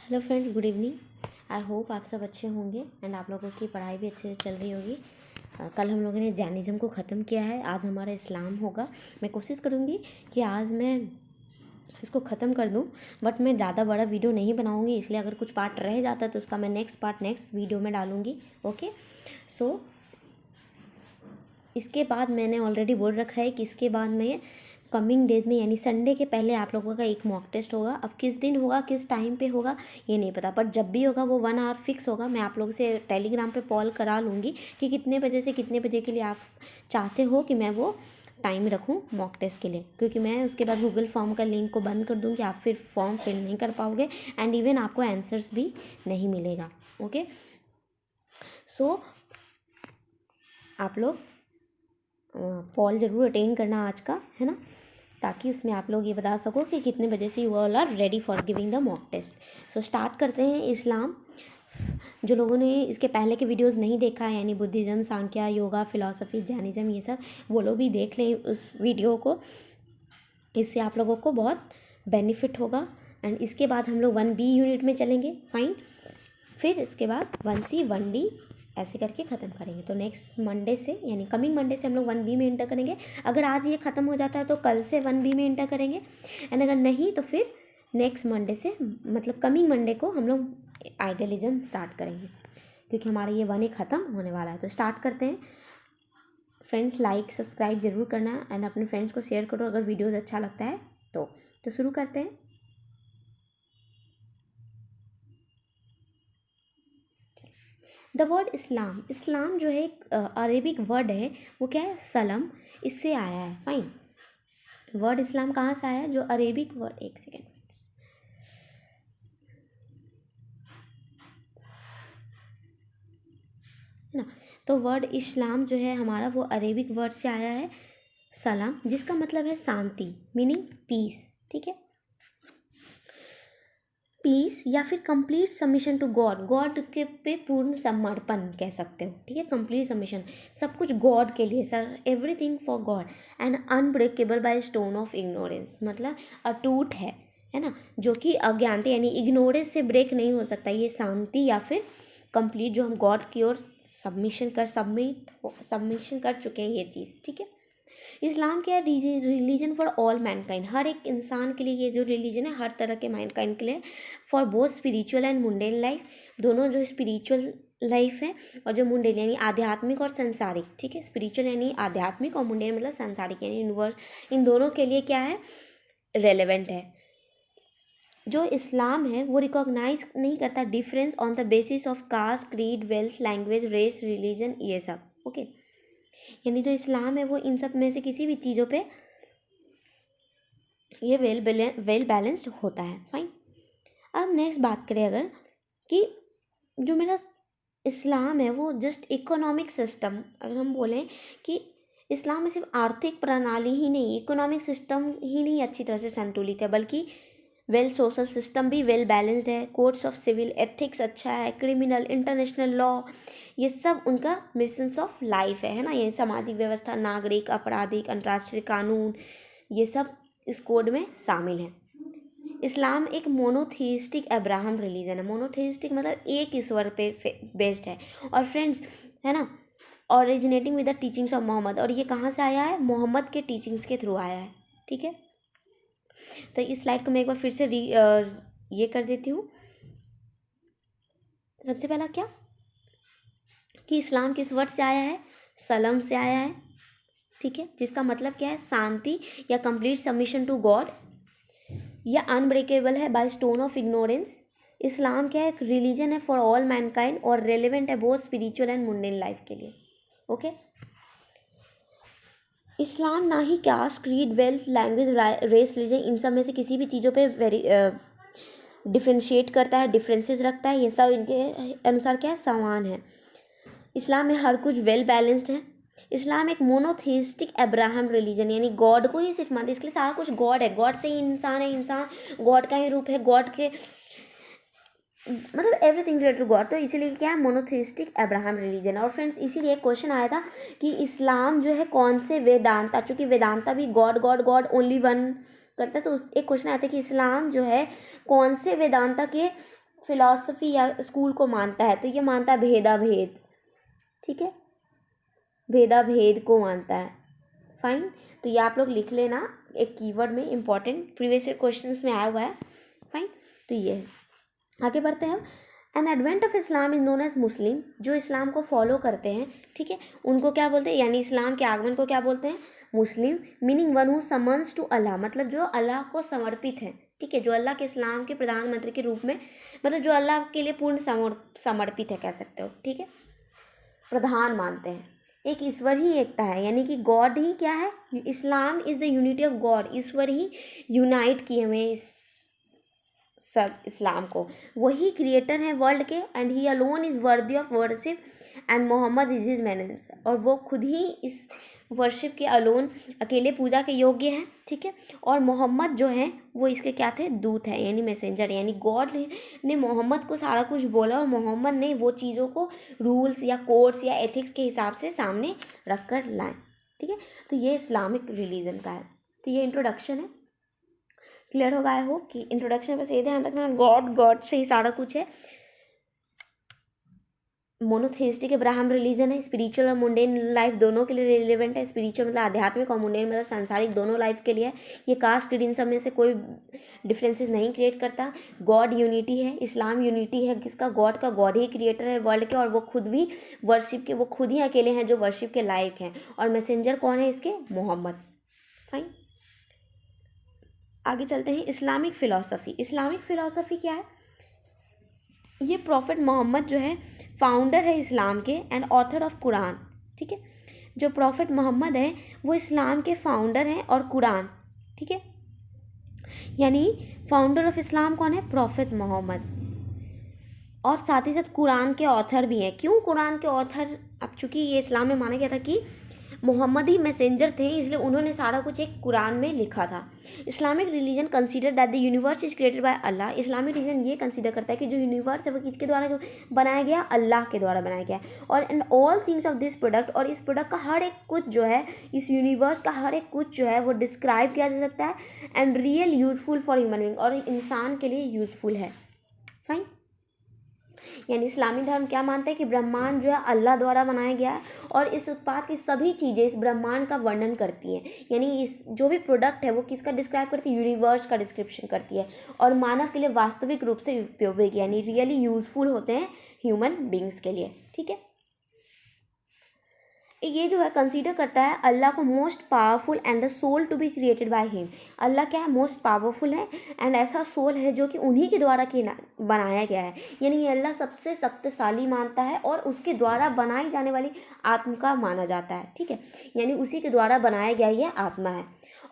Hello friends, good evening. I hope आप सब अच्छे होंगे एंड आप लोगों की पढ़ाई भी अच्छे से चल रही होगी। कल हम लोगों ने जैनिज़्म को ख़त्म किया है, आज हमारा इस्लाम होगा। मैं कोशिश करूँगी कि आज मैं इसको ख़त्म कर दूँ, बट मैं ज़्यादा बड़ा वीडियो नहीं बनाऊँगी, इसलिए अगर कुछ पार्ट रह जाता है तो उसका मैं नेक्स्ट वीडियो में डालूँगी। ओके, सो इसके बाद मैंने ऑलरेडी बोल रखा है कि इसके बाद मैं कमिंग डेज में यानी संडे के पहले आप लोगों का एक मॉक टेस्ट होगा। अब किस दिन होगा, किस टाइम पे होगा ये नहीं पता, बट जब भी होगा वो 1 आवर फिक्स होगा। मैं आप लोगों से टेलीग्राम पे कॉल करा लूँगी कि कितने बजे से कितने बजे के लिए आप चाहते हो कि मैं वो टाइम रखूँ मॉक टेस्ट के लिए, क्योंकि मैं उसके बाद गूगल फॉर्म का लिंक को बंद कर दूँगी, आप फिर फॉर्म फिल नहीं कर पाओगे एंड इवन आपको आंसर्स भी नहीं मिलेगा। ओके, सो आप लोग कॉल ज़रूर अटेंड करना आज का, है ना, ताकि उसमें आप लोग ये बता सको कि कितने बजे से you all are ready for giving the mock test. So start करते हैं। इस्लाम, जो लोगों ने इसके पहले के वीडियोस नहीं देखा है यानी Buddhism, Sankhya, yoga, philosophy, Jainism, ये सब वो लोग भी देख लें उस वीडियो को, इससे आप लोगों को बहुत बेनिफिट होगा। एंड इसके बाद हम लोग 1B यूनिट में चलेंगे, फाइन। फिर इसके बाद 1C 1D ऐसे करके ख़त्म करेंगे। तो नेक्स्ट मंडे से यानी कमिंग मंडे से हम लोग 1B में इंटर करेंगे। अगर आज ये ख़त्म हो जाता है तो कल से 1B में इंटर करेंगे, एंड अगर नहीं तो फिर नेक्स्ट मंडे से, मतलब कमिंग मंडे को हम लोग आइडियलिज्म स्टार्ट करेंगे, क्योंकि हमारा ये 1A ख़त्म होने वाला है। तो स्टार्ट करते हैं। फ्रेंड्स, लाइक सब्सक्राइब ज़रूर करना एंड अपने फ्रेंड्स को शेयर करो अगर वीडियोज़ अच्छा लगता है तो शुरू करते हैं। द वर्ड इस्लाम, इस्लाम जो है एक अरेबिक वर्ड है, वो क्या है, सलम, इससे आया है। फाइन, वर्ड इस्लाम कहाँ से आया है, जो अरेबिक वर्ड, एक सेकेंड है ना। तो वर्ड इस्लाम जो है हमारा वो अरेबिक वर्ड से आया है, सलाम, जिसका मतलब है शांति, मीनिंग पीस। ठीक है, पीस या फिर complete submission to God, God के पे पूर्ण समर्पण कह सकते हो। ठीक है, कंप्लीट सबमिशन, सब कुछ गॉड के लिए, sir everything for God. And unbreakable bye stone of ignorance, मतलब अटूट है ना, जो कि अज्ञानता यानी इग्नोरेंस से ब्रेक नहीं हो सकता। ये शांति या फिर कंप्लीट जो हम गॉड की ओर सबमिशन कर चुके हैं, ये चीज़। ठीक है, इस्लाम क्या है, रिलीजन फॉर ऑल मैनकाइंड, हर एक इंसान के लिए ये जो रिलीजन है, हर तरह के मैनकाइंड के लिए, for both spiritual and mundane life, दोनों, जो स्पिरिचुअल लाइफ है और जो मुंडेन यानी आध्यात्मिक और संसारिक। ठीक है, स्पिरिचुअल यानी आध्यात्मिक और मुंडेन मतलब संसारिक यानी यूनिवर्स, इन दोनों के लिए क्या है, रेलेवेंट है। जो इस्लाम है वो रिकॉग्नाइज नहीं करता difference on the basis of caste, creed, wealth, language, race, religion, ये सब। ओके, यानी जो इस्लाम है वो इन सब में से किसी भी चीज़ों पे ये वेल बैलेंस्ड होता है। फाइन, अब नेक्स्ट बात करें अगर, कि जो मेरा इस्लाम है वो जस्ट इकोनॉमिक सिस्टम, अगर हम बोलें कि इस्लाम में सिर्फ आर्थिक प्रणाली ही नहीं, इकोनॉमिक सिस्टम ही नहीं अच्छी तरह से संतुलित है, बल्कि वेल सोशल सिस्टम भी वेल बैलेंस्ड है, कोड्स ऑफ सिविल एथिक्स अच्छा है, क्रिमिनल इंटरनेशनल लॉ, ये सब उनका मिशंस ऑफ लाइफ है ना। ये सामाजिक व्यवस्था, नागरिक, आपराधिक, अंतर्राष्ट्रीय कानून, ये सब इस कोड में शामिल है। इस्लाम एक मोनोथीइस्टिक अब्राहम रिलीजन है। मोनोथीइस्टिक मतलब एक ईश्वर पे बेस्ड है। और फ्रेंड्स, है ना, originating with the teachings of Muhammad, और ये कहाँ से आया है, मोहम्मद के टीचिंग्स के थ्रू आया है। ठीक है, तो इस स्लाइड को मैं एक बार फिर से ये कर देती हूँ। सबसे पहला क्या, कि इस्लाम किस वर्ड से आया है, सलम से आया है। ठीक है, जिसका मतलब क्या है, शांति या कंप्लीट सबमिशन टू गॉड, या अनब्रेकेबल है बाय स्टोन ऑफ इग्नोरेंस। इस्लाम क्या है, एक रिलीजन है फॉर ऑल मैनकाइंड और रेलिवेंट है both spiritual and mundane life के लिए। ओके, इस्लाम ना ही caste, creed, wealth, language, race, religion, इन सब में से किसी भी चीज़ों पे डिफ्रेंशिएट करता है, डिफरेंसेस रखता है, ये सब इनके अनुसार क्या है, समान है। इस्लाम में हर कुछ वेल बैलेंस्ड है। इस्लाम एक मोनोथीइस्टिक अब्राहम रिलीजन, यानी गॉड को ही सिर्फ मानते, इसके लिए सारा कुछ गॉड है, गॉड से ही इंसान है, इंसान गॉड का ही रूप है, गॉड के मतलब एवरीथिंग रिलेटेड टू गॉड। तो इसीलिए क्या है, मोनोथीइस्टिक अब्राहम रिलीजन। और फ्रेंड्स, इसीलिए एक क्वेश्चन आया था कि इस्लाम जो है कौन से वेदांता, चूँकि वेदांता भी God God God only one करता है, तो एक क्वेश्चन आया था कि इस्लाम जो है कौन से वेदांता के फिलॉसफी या स्कूल को मानता है, तो ये मानता है भेदाभेद, ठीक है, भेदाभेद को मानता है। फाइन, तो ये आप लोग लिख लेना एक कीवर्ड में, इंपॉर्टेंट प्रीवियस ईयर क्वेश्चंस में आया हुआ है। फाइन, तो ये है। आगे बढ़ते हैं। An advent of Islam is known as Muslim, जो इस्लाम को फॉलो करते हैं, ठीक है, उनको क्या बोलते हैं, यानी इस्लाम के आगमन को क्या बोलते हैं, मुस्लिम। Meaning one who summons to Allah, मतलब जो अल्लाह को समर्पित है, ठीक है, जो अल्लाह के इस्लाम के प्रधानमंत्री के रूप में, मतलब जो अल्लाह के लिए पूर्ण समर्पित है, कह सकते हो, ठीक है, प्रधान मानते हैं। एक ईश्वर ही एकता है, यानी कि गॉड ही क्या है, Islam is the unity of God, ईश्वर ही यूनाइट किए हमें सब इस्लाम को, वही क्रिएटर है वर्ल्ड के, and he alone is worthy of worship and Muhammad is his manage, और वो खुद ही इस वर्शिप के अलोन, अकेले पूजा के योग्य हैं, ठीक है, और मोहम्मद जो है वो इसके क्या थे, दूत है, यानी मैसेंजर, यानी गॉड ने मोहम्मद को सारा कुछ बोला और मोहम्मद ने वो चीज़ों को रूल्स या कोड्स या एथिक्स के हिसाब से सामने रख कर लाए, ठीक है। तो ये इस्लामिक रिलीजन का है। तो ये इंट्रोडक्शन है, क्लियर होगा आई होप कि इंट्रोडक्शन बस ये ध्यान रखना, गॉड से ही सारा कुछ है। मोनोथेइस्टिक अब्राहम रिलीजन है, स्पिरिचुअल और मुंडेन लाइफ दोनों के लिए रिलेवेंट है। स्पिरिचुअल मतलब आध्यात्मिक और मुंडेन मतलब सांसारिक, दोनों लाइफ के लिए है। ये कास्ट क्रीड इन सब में से कोई डिफरेंसेस नहीं क्रिएट करता। गॉड यूनिटी है, इस्लाम यूनिटी है, किसका, गॉड का, गॉड ही क्रिएटर है वर्ल्ड के, और वो खुद भी वर्शिप के, वो खुद ही अकेले हैं जो वर्शिप के लायक हैं, और मैसेंजर कौन है इसके, मोहम्मद। फाइन, आगे चलते हैं। इस्लामिक फ़िलॉसफ़ी, इस्लामिक फ़िलॉसफ़ी क्या है, ये प्रॉफिट मोहम्मद जो है फाउंडर है इस्लाम के एंड ऑथर ऑफ कुरान, ठीक है, जो प्रॉफिट मोहम्मद है वो इस्लाम के फाउंडर हैं और कुरान, ठीक है, यानी फाउंडर ऑफ इस्लाम कौन है, प्रॉफिट मोहम्मद, और साथ ही साथ कुरान के ऑथर भी हैं। क्यों कुरान के ऑथर, अब चूँकि ये इस्लाम में माना गया था कि मोहम्मद ही मैसेंजर थे, इसलिए उन्होंने सारा कुछ एक कुरान में लिखा था। Islamic religion consider that the universe is created by Allah, Islamic religion ये कंसीडर करता है कि जो यूनिवर्स है वो किसके द्वारा बनाया गया, अल्लाह के द्वारा बनाया गया, और and all things of this product, और इस प्रोडक्ट का हर एक कुछ जो है, इस यूनिवर्स का हर एक कुछ जो है वो डिस्क्राइब किया जा सकता है, and real useful for human being, और इंसान के लिए यूजफुल है। फाइन, यानी इस्लामी धर्म क्या मानते हैं कि ब्रह्मांड जो है अल्लाह द्वारा बनाया गया है, और इस उत्पाद की सभी चीज़ें इस ब्रह्मांड का वर्णन करती हैं, यानी इस जो भी प्रोडक्ट है वो किसका डिस्क्राइब करती है, यूनिवर्स का डिस्क्रिप्शन करती है, और मानव के लिए वास्तविक रूप से उपयोगी, यानी रियली यूजफुल होते हैं ह्यूमन बींग्स के लिए, ठीक है। ये जो है कंसीडर करता है अल्लाह को most powerful and the soul to be created by him, अल्लाह क्या है, मोस्ट पावरफुल है, एंड ऐसा सोल है जो कि उन्हीं के द्वारा बनाया गया है, यानी ये अल्लाह सबसे शक्तिशाली मानता है और उसके द्वारा बनाई जाने वाली आत्मा का माना जाता है, ठीक है, यानी उसी के द्वारा बनाया गया ये आत्मा है,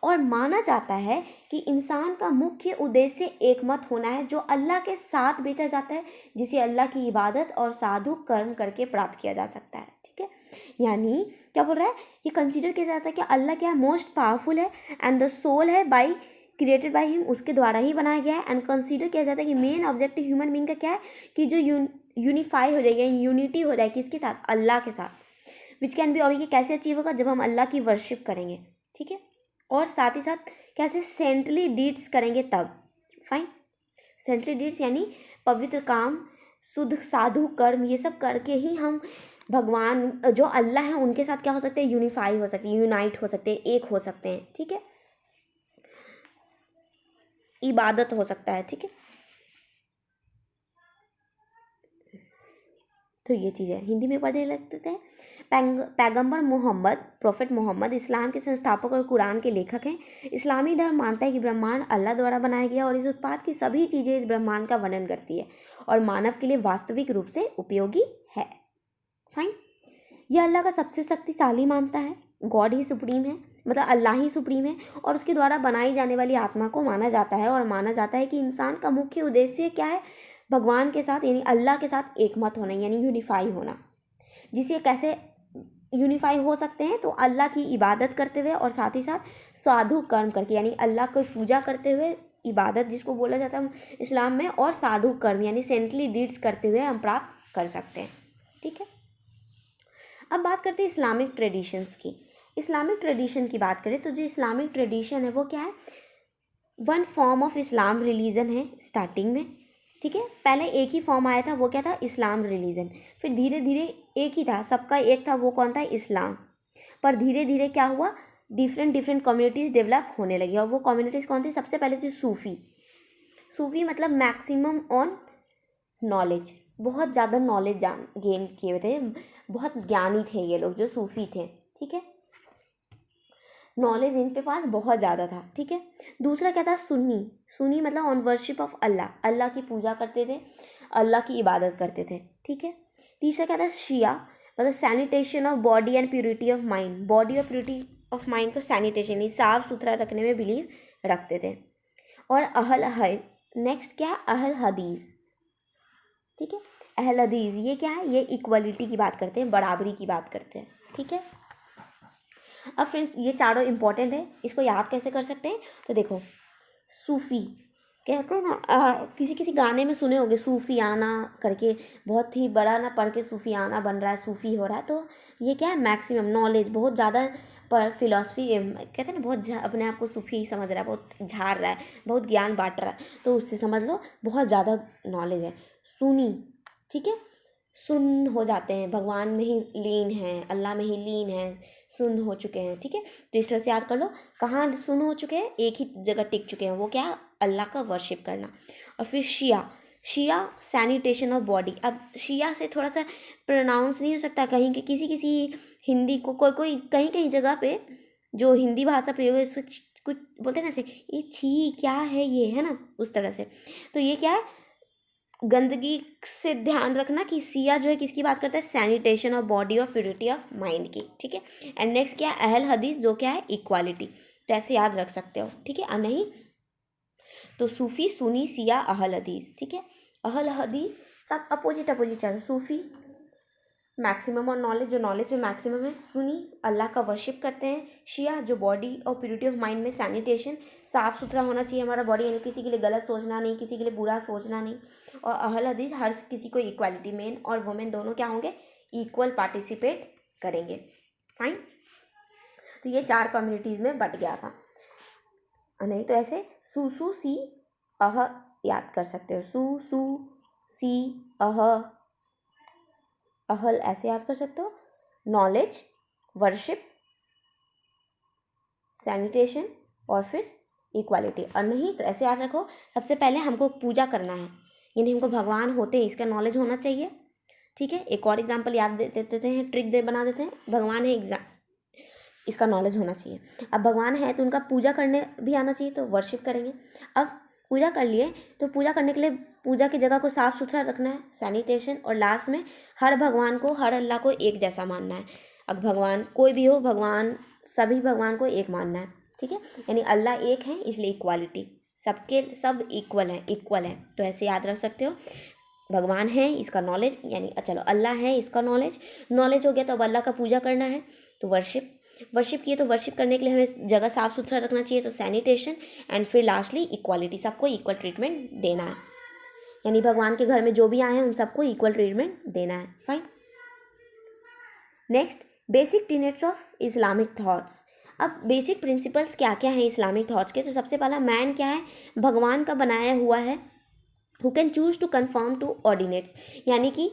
और माना जाता है कि इंसान का मुख्य उद्देश्य एकमत होना है, जो अल्लाह के साथ बेचा जाता है, जिसे अल्लाह की इबादत और साधु कर्म करके प्राप्त किया जा सकता है, ठीक है। यानी क्या बोल रहा है, ये कंसीडर किया जाता है कि अल्लाह क्या है, मोस्ट पावरफुल है, एंड द सोल है बाई क्रिएटेड बाई हिम, उसके द्वारा ही बनाया गया है, एंड कंसीडर किया जाता है कि मेन ऑब्जेक्टिव ह्यूमन बीइंग का क्या है कि जो यूनिफाई हो जाएगा, यूनिटी हो जाए किसके साथ, अल्लाह के साथ, विच कैन बी, और ये कैसे अचीव होगा, जब हम अल्लाह की वर्शिप करेंगे, ठीक है, और साथ ही साथ कैसे सेंटली डीड्स करेंगे तब। फाइन, सेंटली डीड्स यानी पवित्र काम, शुद्ध साधु कर्म, ये सब करके ही हम भगवान जो अल्लाह है उनके साथ क्या हो सकते हैं, यूनिफाई हो सकते हैं, यूनाइट हो सकते हैं, एक हो सकते हैं, ठीक है, इबादत हो सकता है, ठीक है। तो ये चीज़ है, हिंदी में पढ़ने लगते हैं। पैगंबर मोहम्मद, प्रोफेट मोहम्मद इस्लाम के संस्थापक और कुरान के लेखक हैं। इस्लामी धर्म मानता है कि ब्रह्मांड अल्लाह द्वारा बनाया गया और इस उत्पाद की सभी चीज़ें इस ब्रह्मांड का वर्णन करती है और मानव के लिए वास्तविक रूप से उपयोगी है। फाइन, यह अल्लाह का सबसे शक्तिशाली मानता है, गॉड ही सुप्रीम है, मतलब अल्लाह ही सुप्रीम है, और उसके द्वारा बनाई जाने वाली आत्मा को माना जाता है, और माना जाता है कि इंसान का मुख्य उद्देश्य क्या है, भगवान के साथ यानी अल्लाह के साथ एकमत होना, यानी यूनिफाई होना। जिसे कैसे यूनिफाई हो सकते हैं, तो अल्लाह की इबादत करते हुए और साथ ही साथ साधु कर्म करके, यानी अल्लाह को पूजा करते हुए, इबादत जिसको बोला जाता है इस्लाम में, और साधु कर्म यानी सेंटली डीड्स करते हुए हम प्राप्त कर सकते हैं, ठीक है। अब बात करते हैं इस्लामिक ट्रेडिशंस की। इस्लामिक ट्रेडिशन की बात करें तो जो इस्लामिक ट्रेडिशन है वो क्या है, one form of Islam religion है स्टार्टिंग में, ठीक है। पहले एक ही फॉर्म आया था, वो क्या था, इस्लाम रिलीजन। फिर धीरे धीरे एक ही था, सबका एक था, वो कौन था, इस्लाम। पर धीरे धीरे क्या हुआ, डिफरेंट डिफरेंट कम्युनिटीज़ डेवलप होने लगी। और वो कम्युनिटीज़ कौन थी, सबसे पहले थी सूफ़ी। सूफ़ी मतलब मैक्सिमम ऑन नॉलेज, बहुत ज़्यादा नॉलेज गेन किए हुए थे, बहुत ज्ञानी थे ये लोग जो सूफ़ी थे, ठीक है। नॉलेज इनके पास बहुत ज़्यादा था, ठीक है। दूसरा क्या था, सुन्नी। सुन्नी मतलब ऑन वर्शिप ऑफ अल्लाह, अल्लाह की पूजा करते थे, अल्लाह की इबादत करते थे, ठीक है। तीसरा क्या था, शिया, मतलब sanitation of body and purity of mind, body और प्योरिटी ऑफ माइंड को सैनिटेशन ही साफ़ सुथरा रखने में बिलीव रखते थे। और अहल है, नेक्स्ट क्या है, अहल हदीस, ठीक है। अहल हदीस ये क्या है, ये इक्वलिटी की बात करते हैं, बराबरी की बात करते हैं, ठीक है। अब फ्रेंड्स ये चारों इंपॉर्टेंट है, इसको याद कैसे कर सकते हैं, तो देखो सूफ़ी कहते हैं ना, किसी किसी गाने में सुने होंगे सूफ़ियाना करके, बहुत ही बड़ा ना पढ़ के सूफ़ियाना बन रहा है, सूफ़ी हो रहा है। तो ये क्या है, मैक्सिमम नॉलेज, बहुत ज़्यादा पर फिलॉसफी कहते हैं ना, बहुत अपने आप को सूफ़ी समझ रहा है, बहुत झाड़ रहा है, बहुत ज्ञान बांट रहा है, तो उससे समझ लो बहुत ज़्यादा नॉलेज है। सुनी, ठीक है, सुन्न हो जाते हैं, भगवान में ही लीन हैं, अल्लाह में ही लीन हैं, सुन्न हो चुके हैं, ठीक है। तो इस तरह से याद कर लो, कहाँ सुन्न हो चुके हैं, एक ही जगह टिक चुके हैं, वो क्या है, अल्लाह का वर्शिप करना। और फिर शिया, शिया सैनिटेशन ऑफ बॉडी। अब शिया से थोड़ा सा प्रोनाउंस नहीं हो सकता, कहीं के किसी किसी हिंदी को कोई कोई कहीं कहीं जगह पे जो हिंदी भाषा प्रयोग है इसको कुछ बोलते हैं ना, ऐसे ये छी क्या है ये, है ना, उस तरह से। तो ये क्या है, गंदगी से ध्यान रखना कि सिया जो है किसकी बात करता है, सैनिटेशन ऑफ बॉडी और प्योरिटी ऑफ माइंड की, ठीक है। एंड नेक्स्ट क्या है, अहल हदीस, जो क्या है, इक्वालिटी। तो ऐसे याद रख सकते हो, ठीक है। नहीं तो सूफ़ी, सुनी, सिया, अहल हदीस, ठीक है। अहल हदीस सब अपोजिट अपोजिट चल, सूफ़ी मैक्सिमम और नॉलेज, जो नॉलेज में मैक्सिमम है, सुनी अल्लाह का वर्शिप करते हैं, शिया जो बॉडी और प्योरिटी ऑफ माइंड में सैनिटेशन, साफ़ सुथरा होना चाहिए हमारा बॉडी, यानी किसी के लिए गलत सोचना नहीं, किसी के लिए बुरा सोचना नहीं। और अहल हदीस हर किसी को इक्वालिटी, मेन और वुमेन दोनों क्या होंगे, इक्वल पार्टिसिपेट करेंगे, फाइन। तो ये 4 कम्युनिटीज़ में बट गया था। नहीं तो ऐसे सू सू सी अह याद कर सकते हो, सू सू सी अह अहल ऐसे याद कर सकते हो, नॉलेज, वर्शिप, सैनिटेशन और फिर इक्वालिटी। और नहीं तो ऐसे याद रखो, सबसे पहले हमको पूजा करना है, यानी हमको भगवान होते हैं इसका नॉलेज होना चाहिए, ठीक है। एक और एग्जांपल याद दे देते हैं, ट्रिक दे बना देते हैं, भगवान है इसका नॉलेज होना चाहिए। अब भगवान है तो उनका पूजा करने भी आना चाहिए, तो वर्शिप करेंगे। अब पूजा कर लिए तो पूजा करने के लिए पूजा की जगह को साफ़ सुथरा रखना है, सैनिटेशन। और लास्ट में हर भगवान को, हर अल्लाह को एक जैसा मानना है। अब भगवान कोई भी हो, भगवान सभी भगवान को एक मानना है, ठीक है। यानी अल्लाह एक है इसलिए इक्वालिटी, सबके सब इक्वल है। तो ऐसे याद रख सकते हो, भगवान है इसका नॉलेज, यानी चलो अल्लाह है इसका नॉलेज हो गया। तो अब अल्लाह का पूजा करना है तो वर्शिप किए, तो वर्शिप करने के लिए हमें जगह साफ़ सुथरा रखना चाहिए, तो सैनिटेशन। एंड फिर लास्टली इक्वालिटी, सबको इक्वल ट्रीटमेंट देना है, यानी भगवान के घर में जो भी आए हैं उन सबको इक्वल ट्रीटमेंट देना है, fine. Next, basic tenets of Islamic thoughts. अब बेसिक प्रिंसिपल्स क्या क्या हैं इस्लामिक थॉट्स के, तो सबसे पहला, मैन क्या है, भगवान का बनाया हुआ है, who can choose to confirm to ordinates, यानी कि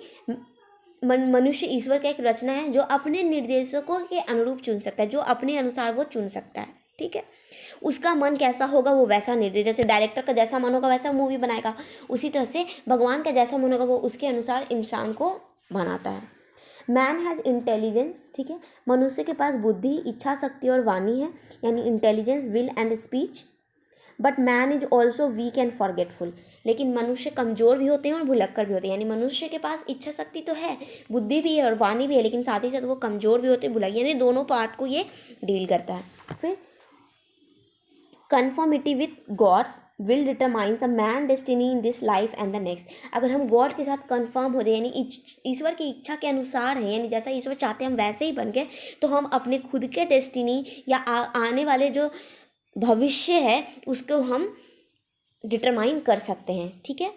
मनुष्य ईश्वर का एक रचना है जो अपने निर्देशकों के अनुरूप चुन सकता है, जो अपने अनुसार वो चुन सकता है, ठीक है। उसका मन कैसा होगा वो वैसा निर्देश, जैसे डायरेक्टर का जैसा मन होगा वैसा मूवी बनाएगा, उसी तरह से भगवान का जैसा मन होगा वो उसके अनुसार इंसान को बनाता है। मैन हैज़ इंटेलिजेंस, ठीक है, मनुष्य के पास बुद्धि, इच्छा शक्ति और वाणी है, यानी intelligence, will and speech. But man is also weak and forgetful, लेकिन मनुष्य कमज़ोर भी होते हैं और भुलक्कड़ भी होते हैं, यानी मनुष्य के पास इच्छा शक्ति तो है, बुद्धि भी है और वाणी भी है, लेकिन साथ ही साथ वो कमज़ोर भी होते हैं, भुलक्कड़, यानी दोनों पार्ट को ये डील करता है। फिर conformity with God's will determines a man destiny in this life and the next. अगर हम गॉड के साथ कन्फर्म हो जाए, यानी ईश्वर की इच्छा के अनुसार है, यानी जैसा ईश्वर चाहते हैं हम वैसे ही बन गए, तो हम अपने खुद के डेस्टिनी या आने वाले जो भविष्य है उसको हम डिटरमाइन कर सकते हैं, ठीक है।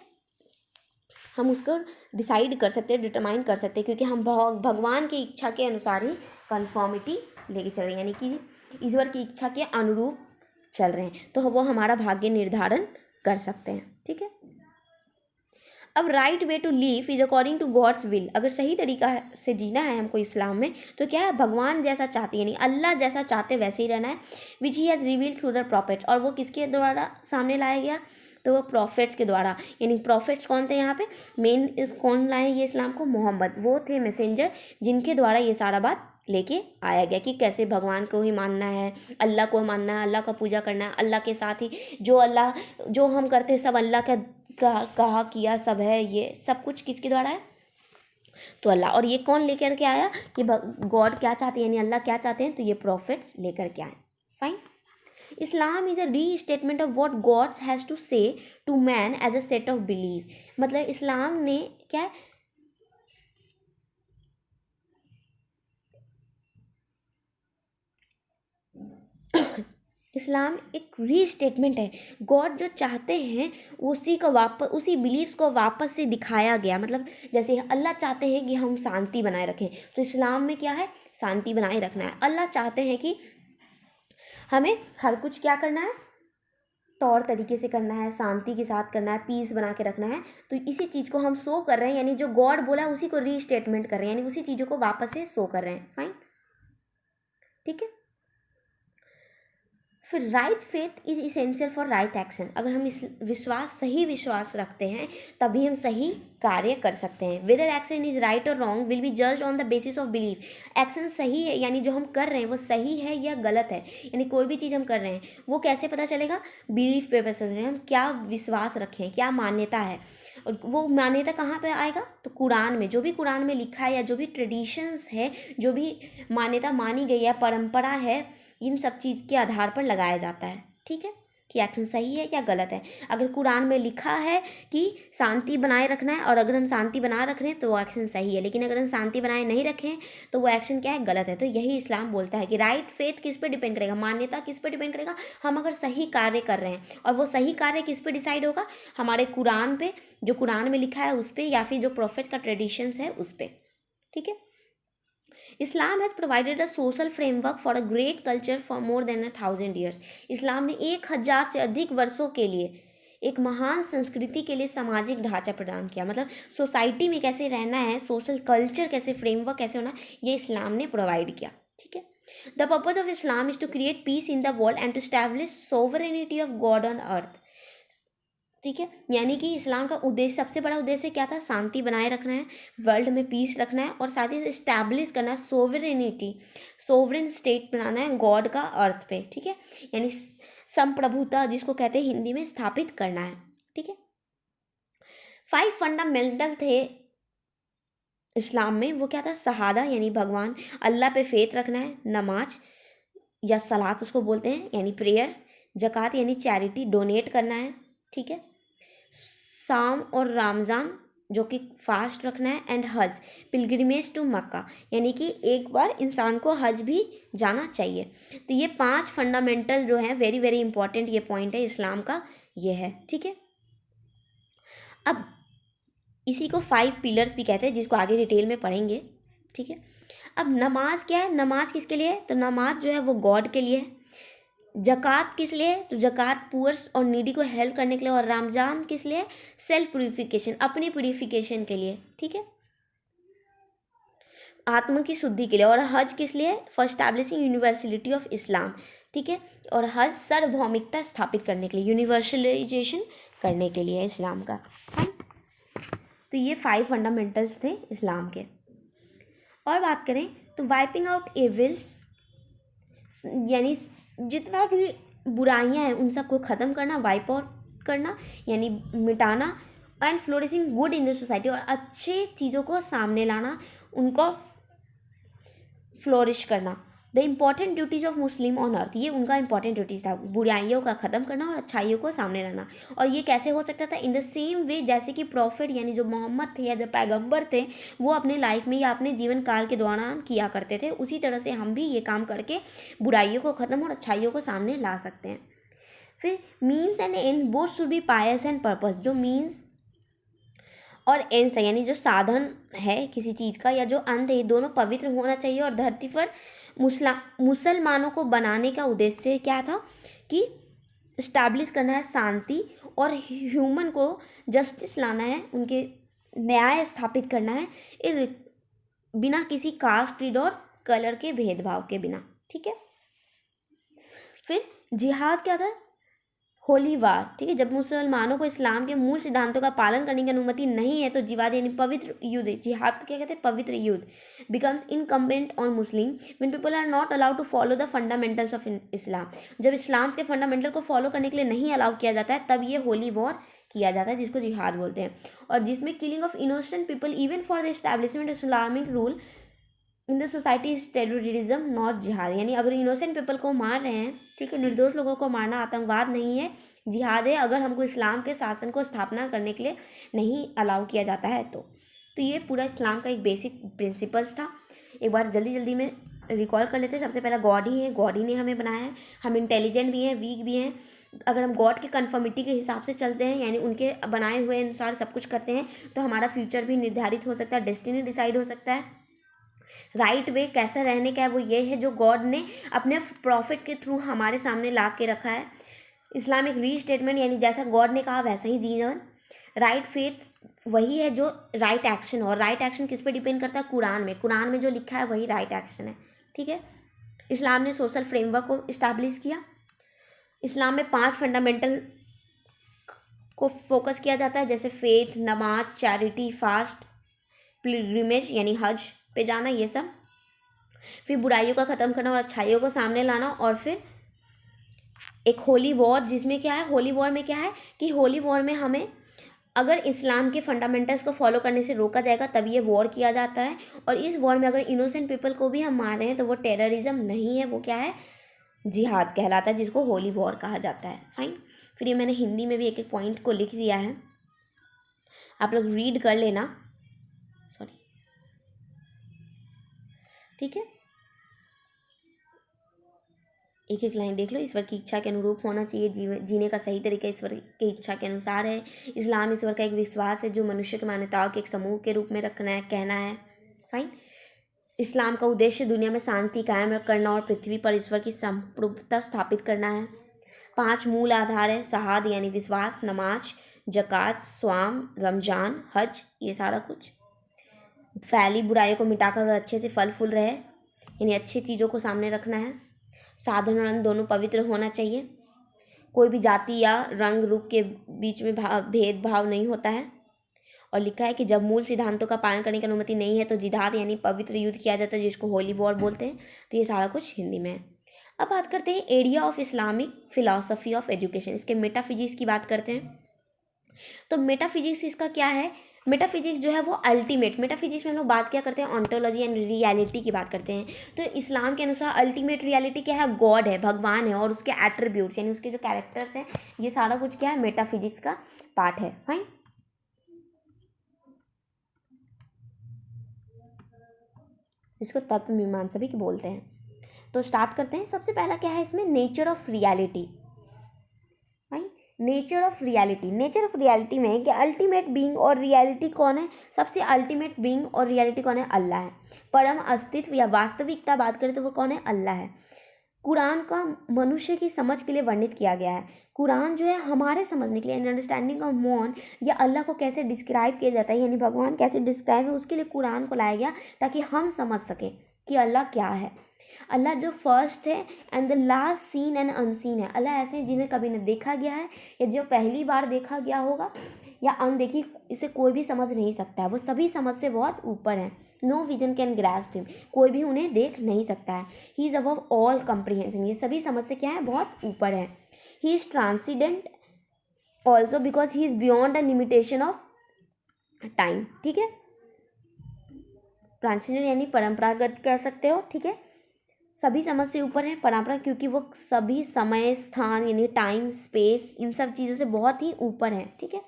हम उसको डिसाइड कर सकते हैं, डिटरमाइन कर सकते हैं, क्योंकि हम भगवान की इच्छा के अनुसार ही कन्फर्मिटी लेके चल रहे हैं, यानी कि ईश्वर की इच्छा के अनुरूप चल रहे हैं, तो वो हमारा भाग्य निर्धारण कर सकते हैं, ठीक है। अब right way to live is according to God's will, अगर सही तरीका से जीना है हमको इस्लाम में तो क्या है, भगवान जैसा चाहते यानी अल्लाह जैसा चाहते वैसे ही रहना है, which he has revealed through the prophets, और वो किसके द्वारा सामने लाया गया, तो वो प्रॉफिट्स के द्वारा, यानी प्रॉफिट्स कौन थे यहाँ पे, मेन कौन लाए ये इस्लाम को, मोहम्मद, वो थे मैसेंजर जिनके द्वारा ये सारा बात लेके आया गया कि कैसे भगवान को ही मानना है, अल्लाह को मानना है, अल्लाह का पूजा करना है, अल्लाह के साथ ही जो हम करते हैं सब अल्लाह का कहा किया सब है, ये सब कुछ किसके द्वारा है, तो अल्लाह। और ये कौन लेकर के आया कि गॉड क्या चाहते हैं, यानी अल्लाह क्या चाहते हैं, तो ये प्रॉफिट्स लेकर के आए। Fine. Islam is a restatement of what God's has to say to man as a set of belief, मतलब इस्लाम ने क्या है, इस्लाम एक री स्टेटमेंट है, गॉड जो चाहते हैं उसी बिलीव्स को वापस से दिखाया गया, मतलब जैसे अल्लाह चाहते हैं कि हम शांति बनाए रखें, तो इस्लाम में क्या है, शांति बनाए रखना है। अल्लाह चाहते हैं कि हमें हर कुछ क्या करना है, तौर तरीके से करना है, शांति के साथ करना है, पीस बना के रखना है, तो इसी चीज़ को हम शो कर रहे हैं, यानी जो गॉड बोला है उसी को री स्टेटमेंट कर रहे हैं, यानी उसी चीज़ों को वापस से शो कर रहे हैं। फाइन, ठीक है। फिर right faith is essential for right action, अगर हम इस सही विश्वास रखते हैं तभी हम सही कार्य कर सकते हैं। वेदर एक्शन इज राइट और wrong will be judged on the basis of believe, action सही है यानी जो हम कर रहे हैं वो सही है या गलत है, यानी कोई भी चीज़ हम कर रहे हैं वो कैसे पता चलेगा, बिलीफ पे बेस है, हम क्या विश्वास रखें, क्या मान्यता है, और वो मान्यता कहाँ पे आएगा, तो कुरान में, जो भी कुरान में लिखा है या जो भी ट्रेडिशंस है, जो भी मान्यता मानी गई है, परंपरा है, इन सब चीज़ के आधार पर लगाया जाता है। ठीक है, कि एक्शन सही है या गलत है। अगर कुरान में लिखा है कि शांति बनाए रखना है और अगर हम शांति बना रख रहे हैं तो वो एक्शन सही है, लेकिन अगर हम शांति बनाए नहीं रखें तो वो एक्शन क्या है, गलत है। तो यही इस्लाम बोलता है कि राइट फेथ किस पे डिपेंड करेगा, मान्यता किस पे डिपेंड करेगा, हम अगर सही कार्य कर रहे हैं, और वो सही कार्य किस पे डिसाइड होगा, हमारे कुरान पे, जो कुरान में लिखा है उस पर, या फिर जो प्रोफेट का ट्रेडिशंस है उस पर। ठीक है। Islam has provided a social framework for a great culture for more than 1000 years, इस्लाम ने 1000 से अधिक वर्षों के लिए एक महान संस्कृति के लिए सामाजिक ढांचा प्रदान किया, मतलब सोसाइटी में कैसे रहना है, सोशल कल्चर कैसे, फ्रेमवर्क कैसे होना, ये इस्लाम ने प्रोवाइड किया। ठीक है। The purpose of Islam is to create peace in the world and to establish sovereignty of God on earth. ठीक है, यानी कि इस्लाम का उद्देश्य, सबसे बड़ा उद्देश्य क्या था, शांति बनाए रखना है, वर्ल्ड में पीस रखना है, और साथ ही इस्टेब्लिश करना है सोवरेनिटी, सोवरेन स्टेट बनाना है गॉड का अर्थ पे। ठीक है, यानी संप्रभुता जिसको कहते हैं हिंदी में, स्थापित करना है। ठीक है। 5 फंडामेंटल थे इस्लाम में, वो क्या था, शहादा यानी भगवान अल्लाह पे फेथ रखना है, नमाज या सलात उसको बोलते हैं यानी प्रेयर, जक़ात यानी चैरिटी, डोनेट करना है। ठीक है। साम और रमज़ान जो कि फास्ट रखना है, एंड हज पिलग्रिमेज टू मक्का, यानी कि एक बार इंसान को हज भी जाना चाहिए। तो ये 5 फंडामेंटल जो है, वेरी वेरी इंपॉर्टेंट ये पॉइंट है इस्लाम का, ये है। ठीक है। अब इसी को 5 पिलर्स भी कहते हैं, जिसको आगे डिटेल में पढ़ेंगे। ठीक है। अब नमाज क्या है, नमाज किसके लिए है, तो नमाज जो है वो गॉड के लिए है। जक़ात किस लिए, तो जक़ात पुअर्स और नीडी को हेल्प करने के लिए, और रमज़ान किस लिए, सेल्फ प्यूरिफिकेशन, अपनी प्यूरिफिकेशन के लिए। ठीक है, आत्मा की शुद्धि के लिए। और हज किस लिए, for establishing universality of Islam. ठीक है, और हज सार्वभौमिकता स्थापित करने के लिए, यूनिवर्सलाइजेशन करने के लिए इस्लाम का। तो ये 5 फंडामेंटल्स थे इस्लाम के। और बात करें तो वाइपिंग आउट एविल्स, यानी जितना भी बुराइयां हैं उन सबको ख़त्म करना, वाइप आउट करना यानी मिटाना, and flourishing good in the society, और अच्छे चीज़ों को सामने लाना, उनको फ्लोरिश करना। The important duties of Muslim on earth, ये उनका इंपॉर्टेंट ड्यूटीज था, बुराइयों का ख़त्म करना और अच्छाइयों को सामने लाना। और ये कैसे हो सकता था, इन द सेम वे जैसे कि प्रॉफिट यानी जो मोहम्मद थे या जो पैगंबर थे वो अपने लाइफ में या अपने जीवन काल के दौरान किया करते थे, उसी तरह से हम भी ये काम करके बुराइयों को ख़त्म और अच्छाइयों को सामने ला सकते हैं। फिर means and end both should be pious and purpose, जो मीन्स और एंड्स है यानी जो साधन है किसी चीज़ का या जो अंत है, दोनों पवित्र होना चाहिए। और धरती पर मुसलमानों को बनाने का उद्देश्य क्या था कि इस्टेब्लिश करना है शांति, और ह्यूमन को जस्टिस लाना है, उनके न्याय स्थापित करना है बिना किसी कास्ट, क्रीड और कलर के भेदभाव के बिना। ठीक है। फिर जिहाद क्या था? होली वार। ठीक है। जब मुसलमानों को इस्लाम के मूल सिद्धांतों का पालन करने की अनुमति नहीं है तो जिहाद यानी पवित्र युद्ध, जिहाद को क्या कहते हैं? पवित्र युद्ध, becomes incumbent on Muslim when people are not allowed to follow the fundamentals of Islam. जब इस्लाम के फंडामेंटल को फॉलो करने के लिए नहीं अलाउ किया जाता है तब ये होली वॉर किया जाता है, जिसको जिहाद बोलते हैं, और जिसमें killing of innocent people even for the establishment Islamic rule in the society is terrorism not जिहाद। यानी अगर इनोसेंट पीपल को मार रहे हैं, ठीक है, निर्दोष लोगों को मारना आतंकवाद नहीं है, जिहाद है अगर हमको इस्लाम के शासन को स्थापना करने के लिए नहीं अलाउ किया जाता है तो ये पूरा इस्लाम का एक बेसिक प्रिंसिपल्स था। एक बार जल्दी जल्दी में रिकॉल कर लेते हैं। सबसे पहला गॉड ही है, गॉड ही ने हमें बनाया है। हम इंटेलिजेंट भी हैं, वीक भी हैं। अगर हम गॉड के कन्फर्मिटी के हिसाब से चलते हैं, यानी उनके बनाए हुए अनुसार सब कुछ करते हैं, तो हमारा फ्यूचर भी निर्धारित हो सकता है, डेस्टिनी डिसाइड हो सकता है। राइट वे कैसा रहने का है वो ये है जो गॉड ने अपने प्रॉफिट के थ्रू हमारे सामने ला के रखा है। इस्लामिक रीस्टेटमेंट यानी जैसा गॉड ने कहा वैसा ही जीवन। राइट फेथ वही है जो राइट एक्शन, और राइट एक्शन किस पे डिपेंड करता है? कुरान में जो लिखा है वही राइट एक्शन है। ठीक है। इस्लाम ने सोशल फ्रेमवर्क को इस्टेब्लिश किया। इस्लाम में 5 फंडामेंटल को फोकस किया जाता है, जैसे फेथ, नमाज, चैरिटी, फास्ट, पिलग्रिमेज यानी हज पे जाना, ये सब। फिर बुराइयों का ख़त्म करना और अच्छाइयों को सामने लाना, और फिर एक होली वॉर, जिसमें क्या है? होली वॉर में क्या है कि होली वॉर में हमें अगर इस्लाम के फंडामेंटल्स को फॉलो करने से रोका जाएगा तब ये वॉर किया जाता है, और इस वॉर में अगर इनोसेंट पीपल को भी हम मार रहे हैं तो वो टेररिज्म नहीं है, वो क्या है? जिहाद कहलाता है, जिसको होली वॉर कहा जाता है। फाइन। फिर ये मैंने हिंदी में भी एक एक पॉइंट को लिख दिया है, आप लोग रीड कर लेना। सॉरी। ठीक है। एक एक लाइन देख लो। ईश्वर की इच्छा के अनुरूप होना चाहिए, जीने का सही तरीका ईश्वर की इच्छा के अनुसार है। इस्लाम ईश्वर का एक विश्वास है जो मनुष्य की मान्यताओं के एक समूह के रूप में रखना है, कहना है। फाइन। इस्लाम का उद्देश्य दुनिया में शांति कायम करना और पृथ्वी पर ईश्वर की संप्रभुता स्थापित करना है। 5 मूल आधार है, शहाद यानी विश्वास, नमाज, जक़ात, स्वाम, रमजान, हज, ये सारा कुछ। फैली बुराइयों को मिटाकर अच्छे से फल फूल रहे, यानी अच्छी चीज़ों को सामने रखना है। साधन और अंत दोनों पवित्र होना चाहिए। कोई भी जाति या रंग रूप के बीच में भेदभाव नहीं होता है। और लिखा है कि जब मूल सिद्धांतों का पालन करने की अनुमति नहीं है तो जिहाद यानी पवित्र युद्ध किया जाता है, जिसको होली वॉर बोलते हैं। तो ये सारा कुछ हिंदी में है। अब बात करते हैं area of Islamic philosophy of education, इसके मेटाफिजिक्स की बात करते हैं। तो मेटाफिजिक्स इसका क्या है? मेटाफिजिक्स जो है वो अल्टीमेट, मेटाफिजिक्स में हम लोग बात क्या करते हैं? ऑन्टोलॉजी एंड रियलिटी की बात करते हैं। तो इस्लाम के अनुसार अल्टीमेट रियलिटी क्या है? गॉड है, भगवान है, और उसके एट्रीब्यूट्स यानी उसके जो कैरेक्टर्स हैं, ये सारा कुछ क्या है? मेटाफिजिक्स का पार्ट है। फाइन। इसको तत्व मीमांसा भी बोलते हैं। तो स्टार्ट करते हैं। सबसे पहला क्या है इसमें? Nature of reality. Fine. Nature of reality, nature of reality में कि अल्टीमेट बीइंग और रियलिटी कौन है? सबसे अल्टीमेट बीइंग और रियलिटी कौन है? अल्लाह है। परम अस्तित्व या वास्तविकता बात करें तो वो कौन है? अल्लाह है। कुरान का मनुष्य की समझ के लिए वर्णित किया गया है। कुरान जो है हमारे समझने के लिए, अंडरस्टैंडिंग ऑफ मॉन, या अल्लाह को कैसे डिस्क्राइब किया जाता है, यानी भगवान कैसे डिस्क्राइब है, उसके लिए कुरान को लाया गया ताकि हम समझ सकें कि अल्लाह क्या है। अल्लाह जो फर्स्ट है and the last, seen and unseen है। अल्लाह ऐसे हैं जिन्हें कभी न देखा गया है, या जो पहली बार देखा गया होगा, या अनदेखी, इसे कोई भी समझ नहीं सकता है। वो सभी समझ से बहुत ऊपर हैं। No vision can grasp him, कोई भी उन्हें देख नहीं सकता है। He is above all comprehension, ये सभी समझ से क्या है? बहुत ऊपर है। He is transcendent also because he is beyond the limitation of time. ठीक है। ट्रांसीडेंट यानी परंपरागत कह सकते हो। ठीक है। सभी समझ से ऊपर है, परंपरा, क्योंकि वो सभी समय, स्थान यानी टाइम, स्पेस, इन सब चीज़ों से बहुत ही ऊपर है। ठीक है।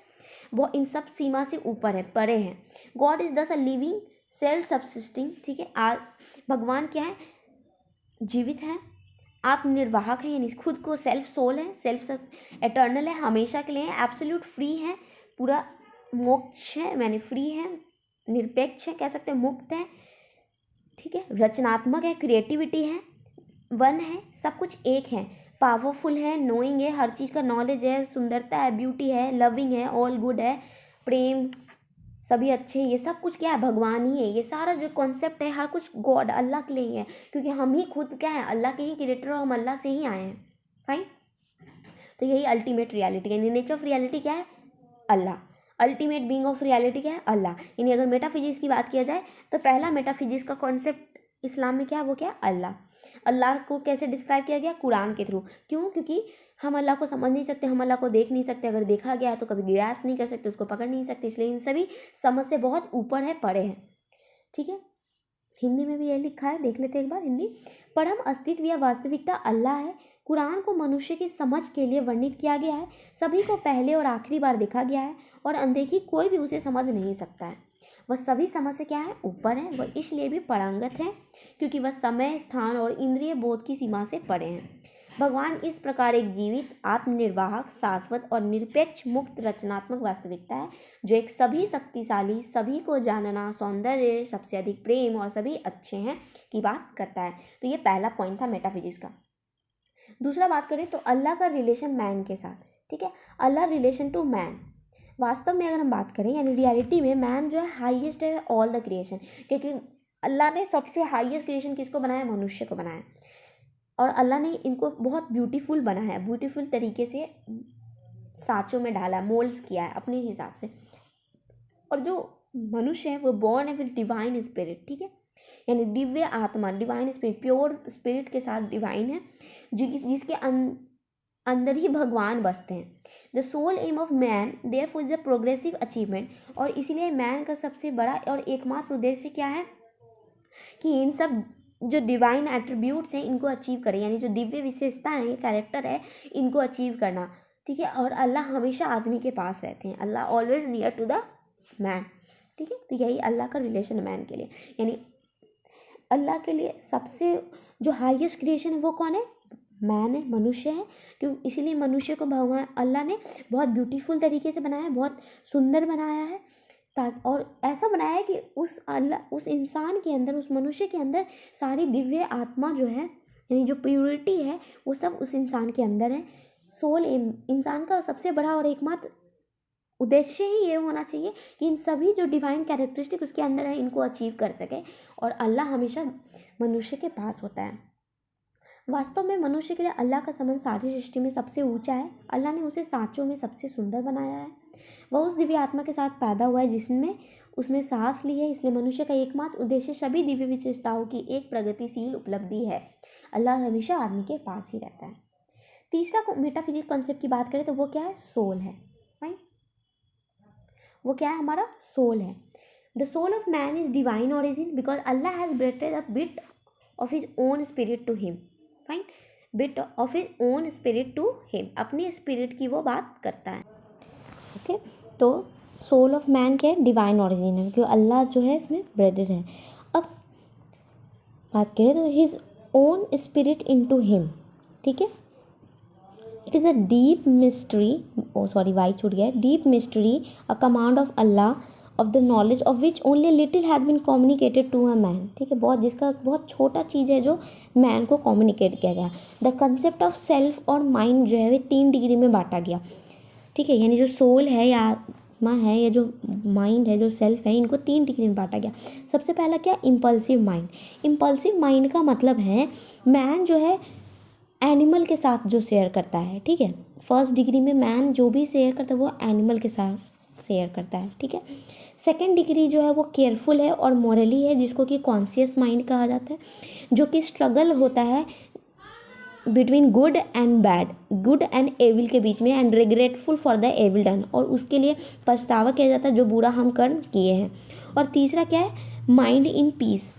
वो इन सब सीमा से ऊपर है, परे हैं। गॉड इज दस अ लिविंग सेल्फ सब्सिस्टिंग। ठीक है। भगवान क्या है? जीवित है, आत्मनिर्वाहक है, यानी खुद को सेल्फ सोल है, सेल्फ एटर्नल है, हमेशा के लिए है, एब्सोल्यूट फ्री है, पूरा मोक्ष है, यानी फ्री है, निरपेक्ष है, कह सकते हैं मुक्त है। ठीक है। रचनात्मक है, क्रिएटिविटी है, वन है, सब कुछ एक है। पावरफुल है, नोइंग है, हर चीज़ का नॉलेज है, सुंदरता है, ब्यूटी है, लविंग है, ऑल गुड है, प्रेम, सभी अच्छे हैं, ये सब कुछ क्या है, भगवान ही है। ये सारा जो कॉन्सेप्ट है हर कुछ गॉड अल्लाह के लिए ही है, क्योंकि हम ही खुद क्या है, अल्लाह के ही क्रिएटर और हम अल्लाह से ही आए हैं। फाइन। तो यही अल्टीमेट रियलिटी यानी नेचर ऑफ रियलिटी क्या है, अल्लाह। अल्टीमेट बीइंग ऑफ रियलिटी क्या है, अल्लाह। यानी अगर मेटाफिजिक्स की बात किया जाए तो पहला मेटाफिजिक्स का कॉन्सेप्ट इस्लाम में क्या है, वो क्या है, अल्लाह। अल्लाह को कैसे डिस्क्राइब किया गया, कुरान के थ्रू। क्यों? क्योंकि हम अल्लाह को समझ नहीं सकते, हम अल्लाह को देख नहीं सकते, अगर देखा गया है तो कभी ग्रास्प नहीं कर सकते, उसको पकड़ नहीं सकते, इसलिए इन सभी समझ से बहुत ऊपर है, परे हैं। ठीक है, हिंदी में भी यही लिखा है, देख लेते हैं एक बार हिंदी। परम अस्तित्व या वास्तविकता अल्लाह है। कुरान को मनुष्य की समझ के लिए वर्णित किया गया है। सभी को पहले और आखिरी बार देखा गया है और अनदेखी कोई भी उसे समझ नहीं सकता है। वह सभी समझ से क्या है, ऊपर है। वह इसलिए भी पारंगत है क्योंकि वह समय, स्थान और इंद्रिय बोध की सीमा से परे हैं। भगवान इस प्रकार एक जीवित, आत्मनिर्वाहक, शाश्वत और निरपेक्ष मुक्त रचनात्मक वास्तविकता है जो एक सभी शक्तिशाली, सभी को जानना, सौंदर्य, सबसे अधिक प्रेम और सभी अच्छे हैं की बात करता है। तो ये पहला पॉइंट था मेटाफिजिक्स का। दूसरा बात करें तो अल्लाह का रिलेशन मैन के साथ। ठीक है, अल्लाह रिलेशन टू मैन। वास्तव में अगर हम बात करें यानी रियलिटी में मैन जो है हाईएस्ट है ऑल द क्रिएशन, क्योंकि अल्लाह ने सबसे हाईएस्ट क्रिएशन किसको बनाया, मनुष्य को बनाया। और अल्लाह ने इनको बहुत ब्यूटीफुल बनाया है, ब्यूटीफुल तरीके से सांचों में डाला, मोल्ड्स किया है अपने हिसाब से। और जो मनुष्य है वो बॉर्न है विद डिवाइन स्पिरिट। ठीक है, यानी दिव्य आत्मा, डिवाइन स्पिरिट, प्योर स्पिरिट के साथ डिवाइन है, जिसके अंदर ही भगवान बसते हैं। The sole aim of man therefore is a progressive achievement. और इसीलिए मैन का सबसे बड़ा और एकमात्र उद्देश्य क्या है कि इन सब जो डिवाइन एट्रीब्यूट्स हैं इनको अचीव करें, यानी जो दिव्य विशेषताएं हैं, कैरेक्टर है, इनको अचीव करना। ठीक है, और अल्लाह हमेशा आदमी के पास रहते हैं, Allah always near to the man. ठीक है, तो यही अल्लाह का रिलेशन मैन के लिए, यानी अल्लाह के लिए सबसे जो हाईएस्ट क्रिएशन है वो कौन है, मैन है, मनुष्य है। क्यों? इसीलिए मनुष्य को भगवान अल्लाह ने बहुत ब्यूटीफुल तरीके से बनाया है, बहुत सुंदर बनाया है, और ऐसा बनाया है कि उस इंसान के अंदर, उस मनुष्य के अंदर सारी दिव्य आत्मा जो है, यानी जो प्योरिटी है, वो सब उस इंसान के अंदर है। सोल इंसान का सबसे बड़ा और एकमात्र उद्देश्य ही ये होना चाहिए कि इन सभी जो डिवाइन कैरेक्टरिस्टिक उसके अंदर है इनको अचीव कर सके, और अल्लाह हमेशा मनुष्य के पास होता है। वास्तव में मनुष्य के लिए अल्लाह का संबंध सारी सृष्टि में सबसे ऊंचा है। अल्लाह ने उसे सांचों में सबसे सुंदर बनाया है। वह उस दिव्य आत्मा के साथ पैदा हुआ है जिसने उसमें सांस ली है। इसलिए मनुष्य का एकमात्र उद्देश्य सभी दिव्य विशेषताओं की एक प्रगतिशील उपलब्धि है। अल्लाह हमेशा आदमी के पास ही रहता है। तीसरा मेटाफिजिक्स कॉन्सेप्ट की बात करें तो वो क्या है, सोल है। राइट, वो क्या है, हमारा सोल है। The soul of man is divine origin because Allah has breathed a bit of his own spirit to him. Right, bit of his own spirit to him, अपनी स्पिरिट की वो बात करता है। ओके, तो सोल ऑफ मैन क्या है, divine origin है, क्योंकि अल्लाह जो है इसमें ब्रेथेड है। अब बात करें तो his own spirit into him. ठीक है, it is a deep mystery, Y छूट गया, deep mystery, a command of Allah of the knowledge of which only little has been communicated to a man. ठीक है, जिसका बहुत छोटा चीज़ है जो मैन को कम्युनिकेट किया गया। द कंसेप्ट ऑफ सेल्फ और माइंड जो है वे 3 डिग्री में बांटा गया। ठीक है, यानी जो सोल है या आत्मा है या जो माइंड है, जो सेल्फ है, इनको 3 डिग्री में बांटा गया। सबसे पहला क्या, इम्पल्सिव माइंड। इम्पल्सिव माइंड का मतलब है मैन जो है एनिमल के साथ जो शेयर करता है। ठीक है, फर्स्ट डिग्री में मैन जो भी शेयर करता है वो एनिमल के साथ शेयर करता है। ठीक है, सेकेंड डिग्री जो है वो केयरफुल है और मॉरली है, जिसको कि कॉन्शियस माइंड कहा जाता है, जो कि स्ट्रगल होता है between good and bad, good and evil के बीच में, and regretful for the evil done, और उसके लिए पछतावा किया जाता है जो बुरा हम कर्म किए हैं। और तीसरा क्या है, माइंड इन पीस,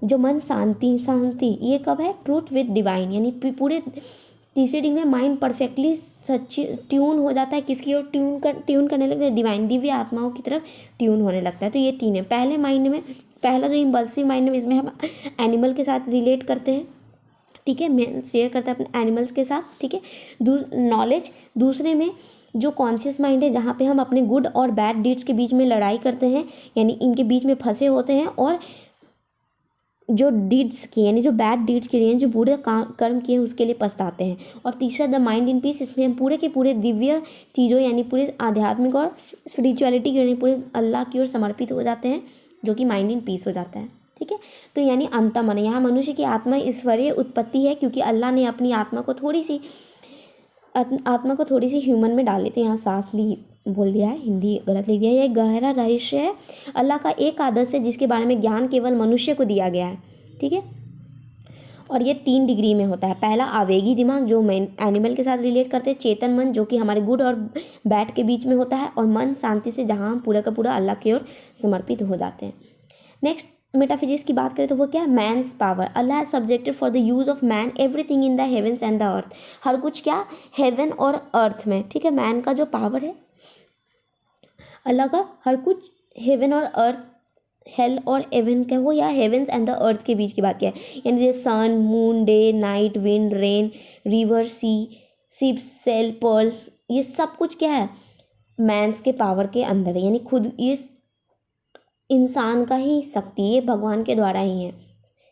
जो मन शांति, ये कब है, ट्रूथ विद डिवाइन, यानी पूरे तीसरे डिग्री में माइंड परफेक्टली सच्ची ट्यून हो जाता है, किसकी ओर ट्यून करने लगता है, डिवाइन, दिव्य आत्माओं की तरफ ट्यून होने लगता है। तो ये 3 है। पहले माइंड में, पहला जो इम्पल्सिव माइंड है, इसमें हम एनिमल के साथ रिलेट करते हैं। ठीक है, मैं शेयर करता है अपने एनिमल्स के साथ। ठीक है, नॉलेज। दूसरे में जो कॉन्शियस माइंड है, जहाँ पे हम अपने गुड और बैड डीड्स के बीच में लड़ाई करते हैं, यानी इनके बीच में फंसे होते हैं, और जो डीड्स किए यानी जो बैड डीड्स किए हैं, जो बुरे कर्म किए हैं उसके लिए पछताते हैं। और तीसरा द माइंड इन पीस, इसमें हम पूरे के पूरे दिव्य चीज़ों यानी पूरे आध्यात्मिक और स्पिरिचुअलिटी की यानी पूरे अल्लाह की ओर समर्पित हो जाते हैं, जो कि माइंड इन पीस हो जाता है। ठीक है, तो यानी अंतमन, यहाँ मनुष्य की आत्मा ईश्वरीय उत्पत्ति है, क्योंकि अल्लाह ने अपनी आत्मा को थोड़ी सी ह्यूमन में डाली थी। यहाँ सांस ली बोल दिया है, हिंदी गलत लिख दिया है। यह गहरा रहस्य है, अल्लाह का एक आदर्श है जिसके बारे में ज्ञान केवल मनुष्य को दिया गया है। ठीक है, और ये 3 डिग्री में होता है। पहला आवेगी दिमाग, जो एनिमल के साथ रिलेट करते हैं। चेतन मन, जो कि हमारे गुड और बैड के बीच में होता है। और मन शांति से, जहाँ हम पूरा का पूरा अल्लाह की ओर समर्पित हो जाते हैं। नेक्स्ट मेटाफिजिक्स की बात करें तो वो क्या है, man's power. Allah has subjected for the use of man everything in the heavens and the earth. हर कुछ क्या, हेवन और अर्थ में। ठीक है, मैन का जो पावर है, अल्लाह का हर कुछ हेवन और अर्थ, हेल और एवन का हो या हेवंस एंड द अर्थ के बीच की बात किया है। यानी sun, moon, day, night, wind, rain, river, sea, ships, sail, pearls, ये सब कुछ क्या है, मैंस के पावर के अंदर है। यानी खुद इस इंसान का ही शक्ति, ये भगवान के द्वारा ही है।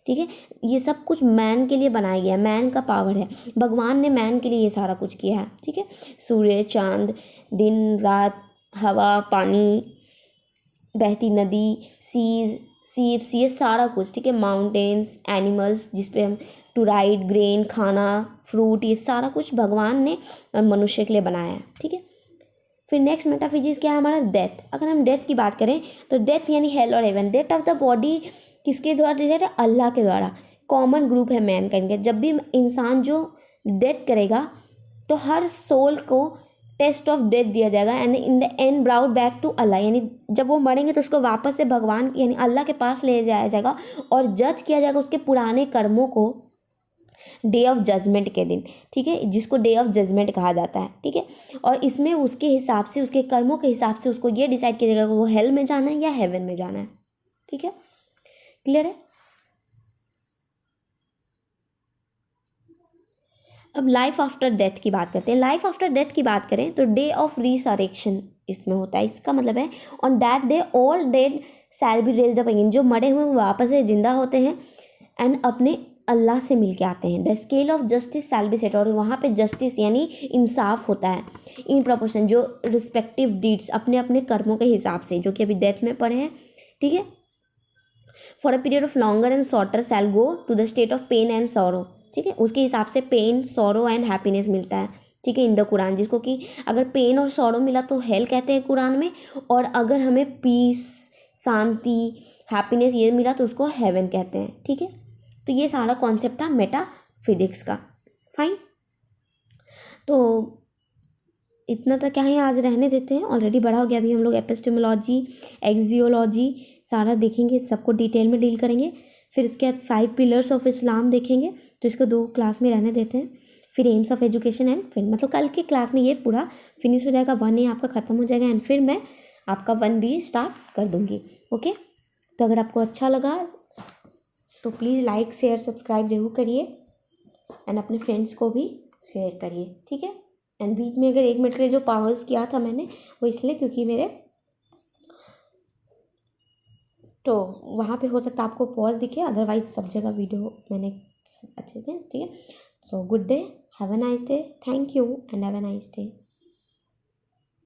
ठीक है, ये सब कुछ मैन के लिए बनाया गया है, मैन का पावर है। भगवान ने मैन के लिए ये सारा कुछ किया है। ठीक है, सूर्य, चांद, दिन, रात, हवा, पानी, बहती नदी, सीज, सीप्स, ये सारा कुछ। ठीक है, माउंटेन्स, एनिमल्स जिसपे हम टू राइड, ग्रेन, खाना, फ्रूट, ये सारा कुछ भगवान ने मनुष्य के लिए बनाया है। ठीक है, फिर नेक्स्ट मेटाफिजिक्स क्या है हमारा, डेथ। अगर हम डेथ की बात करें तो डेथ यानी हेल और heaven. Death of the body किसके द्वारा रिलेटेड है, अल्लाह के द्वारा। कॉमन ग्रुप है मैन का। जब भी इंसान जो डेथ करेगा तो हर सोल को टेस्ट ऑफ डेथ दिया जाएगा and in the end brought back to Allah. यानी जब वो मरेंगे तो उसको वापस से भगवान यानी अल्लाह के पास ले जाया जाएगा और जज किया जाएगा उसके पुराने कर्मों को डे ऑफ जजमेंट के दिन। ठीक है, जिसको डे ऑफ जजमेंट कहा जाता है। ठीक है, और इसमें उसके हिसाब से, उसके कर्मों के हिसाब से उसको ये डिसाइड किया जाएगा कि वो हेल में जाना है या हेवन में जाना है। ठीक है, क्लियर है। अब लाइफ आफ्टर डेथ की बात करते हैं। लाइफ आफ्टर डेथ की बात करें तो डे ऑफ रिसरेक्शन इसमें होता है। इसका मतलब है on that day all dead shall be raised up again. जो मरे हुए वो वापस से जिंदा होते हैं एंड अपने अल्लाह से मिल के आते हैं। The scale of justice shall be set, और वहाँ पे जस्टिस यानी इंसाफ होता है इन प्रोपोर्शन, जो रिस्पेक्टिव डीड्स अपने अपने कर्मों के हिसाब से, जो कि अभी डेथ में पढ़े हैं। ठीक है, for a period of longer and shorter shall go to the state of pain and sorrow. ठीक है, उसके हिसाब से पेन, सॉरो एंड हैप्पीनेस मिलता है। ठीक है, इन द कुरान, जिसको कि अगर पेन और सॉरो मिला तो हेल कहते हैं कुरान में, और अगर हमें पीस, शांति, हैप्पीनेस ये मिला तो उसको हेवन कहते हैं। ठीक है, तो ये सारा कॉन्सेप्ट था मेटाफिजिक्स का। फाइन, तो इतना तक क्या है, आज रहने देते हैं, ऑलरेडी बड़ा हो गया। अभी हम लोग एपिस्टेमोलॉजी, एक्सियोलॉजी सारा देखेंगे, सबको डिटेल में डील करेंगे। फिर उसके बाद 5 पिलर्स ऑफ इस्लाम देखेंगे, तो इसको 2 क्लास में रहने देते हैं। फिर एम्स ऑफ एजुकेशन एंड फिर मतलब कल की क्लास में ये पूरा फिनिश हो जाएगा। 1A आपका ख़त्म हो जाएगा एंड फिर मैं आपका 1B स्टार्ट कर दूँगी। ओके, तो अगर आपको अच्छा लगा तो प्लीज़ लाइक, शेयर, सब्सक्राइब जरूर करिए एंड अपने फ्रेंड्स को भी शेयर करिए। ठीक है, एंड बीच में अगर 1 मिनट के लिए जो पावर्स किया था मैंने, वो इसलिए क्योंकि मेरे तो वहाँ पे हो सकता है आपको पॉज दिखे, अदरवाइज सब जगह वीडियो मैंने अच्छे से। ठीक है, so good day, have a nice day, thank you and have a nice day.